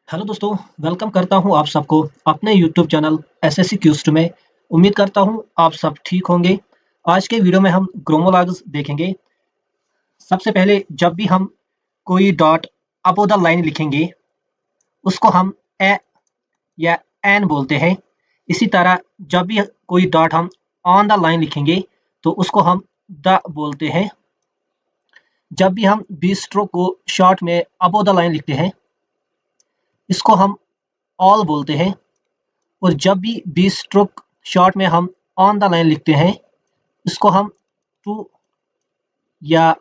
Hello दोस्तों, welcome करता हूं आप सबको अपने यूट्यूब चैनल एसएससी क्यूस्ट में। उम्मीद करता हूं आप सब ठीक होंगे। आज के वीडियो में हम ग्रोमोलॉग्स देखेंगे। सबसे पहले जब भी हम कोई डॉट अबो द लाइन लिखेंगे उसको हम ए या एन बोलते हैं। इसी तरह जब भी कोई डॉट हम ऑन द लाइन लिखेंगे तो उसको हम द बोलते हैं। जब भी हम बी स्ट्रोक को शॉर्ट में अबो द लाइन लिखते हैं इसको हम ऑल बोलते हैं। और जब भी बी स्ट्रोक शॉर्ट में हम ऑन द लाइन लिखते हैं इसको हम टू या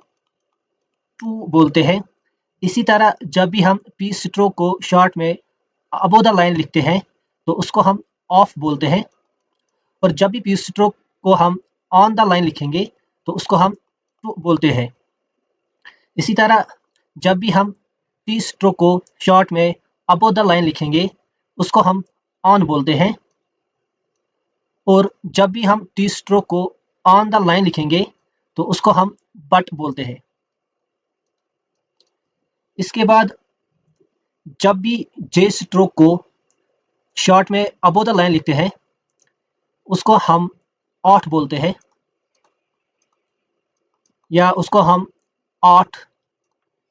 टू बोलते हैं। इसी तरह जब भी हम पी स्ट्रोक को शॉर्ट में अबो द लाइन लिखते हैं तो उसको हम ऑफ बोलते हैं। और जब भी पी स्ट्रोक को हम ऑन द लाइन लिखेंगे तो उसको हम टू बोलते हैं। इसी तरह जब भी हम टी स्ट्रोक को शॉर्ट में अबो द लाइन लिखेंगे उसको हम ऑन बोलते हैं। और जब भी हम टी स्ट्रोक को ऑन द लाइन लिखेंगे तो उसको हम बट बोलते हैं। इसके बाद जब भी जे स्ट्रोक को शॉर्ट में अबो द लाइन लिखते हैं उसको हम ऑट बोलते हैं या उसको हम ऑट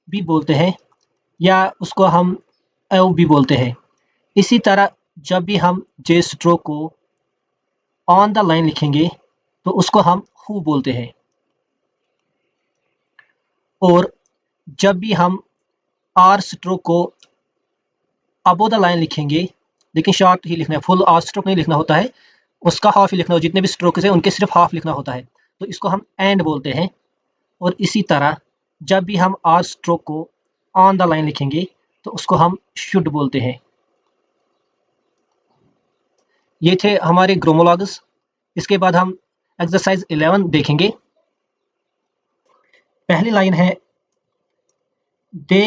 भी बोलते हैं या उसको हम एव भी बोलते हैं। इसी तरह जब भी हम जे स्ट्रोक को ऑन द लाइन लिखेंगे तो उसको हम हु बोलते हैं। और जब भी हम आर स्ट्रोक को अबो द लाइन लिखेंगे, लेकिन शॉर्ट ही लिखना है, फुल आर स्ट्रोक नहीं लिखना होता है, उसका हाफ ही लिखना हो। जितने भी स्ट्रोक है उनके सिर्फ हाफ लिखना होता है, तो इसको हम एंड बोलते हैं। और इसी तरह जब भी हम आर स्ट्रोक को ऑन द लाइन लिखेंगे तो उसको हम शुड बोलते हैं। ये थे हमारे ग्रोमोलॉग्स। इसके बाद हम एक्सरसाइज 11 देखेंगे। पहली लाइन है they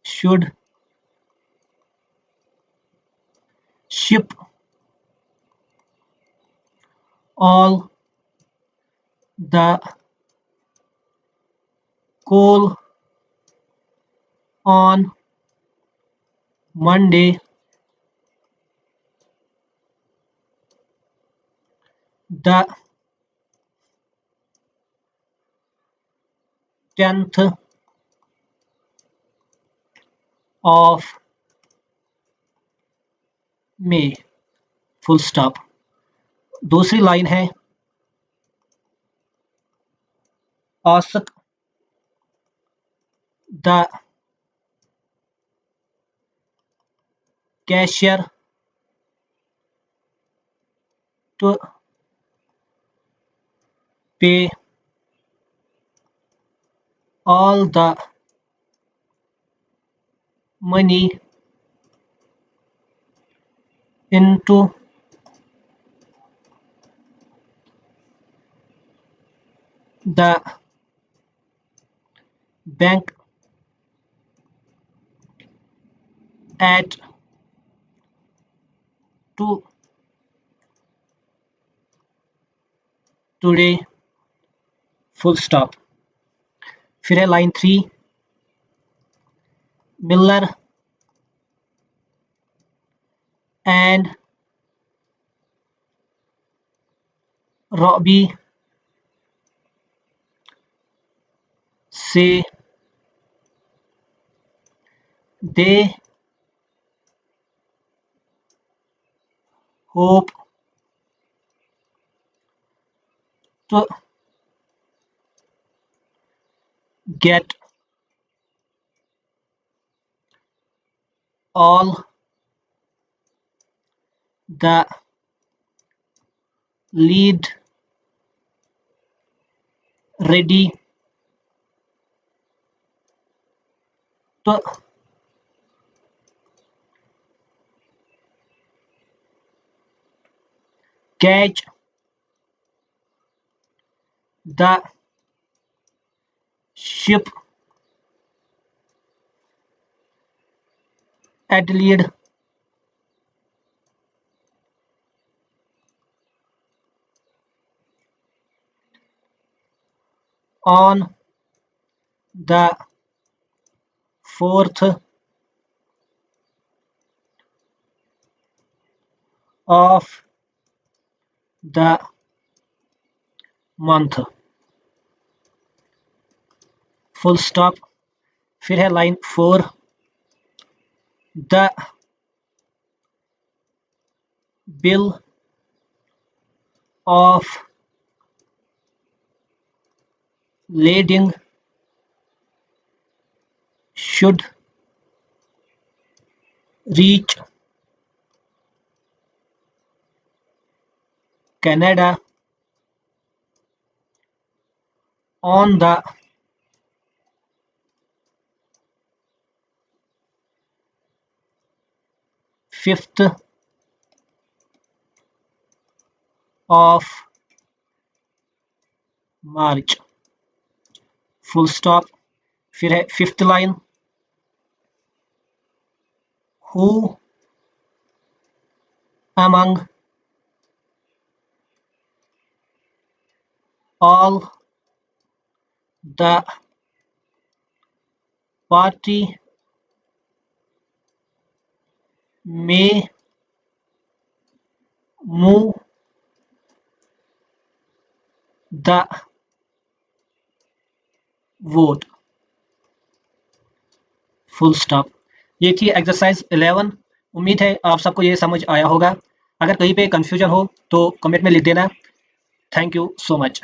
should ship all the coal on Monday, the 10th of May, full stop। दूसरी लाइन है ask the cashier to pay all the money into the bank at 2 today, full stop। फिर है line 3 Miller and Robbie say they hope to get all the lead ready to catch the ship Adelaide on the 4th of the month, full stop. फिर है line 4, the bill of lading should reach Canada on the 5th of March, full stop. फिर है 5th line, who among all the party may move the vote, full stop. ये थी exercise 11। उम्मीद है आप सबको ये समझ आया होगा। अगर कहीं पे कंफ्यूजन हो तो कमेंट में लिख देना। Thank you so much.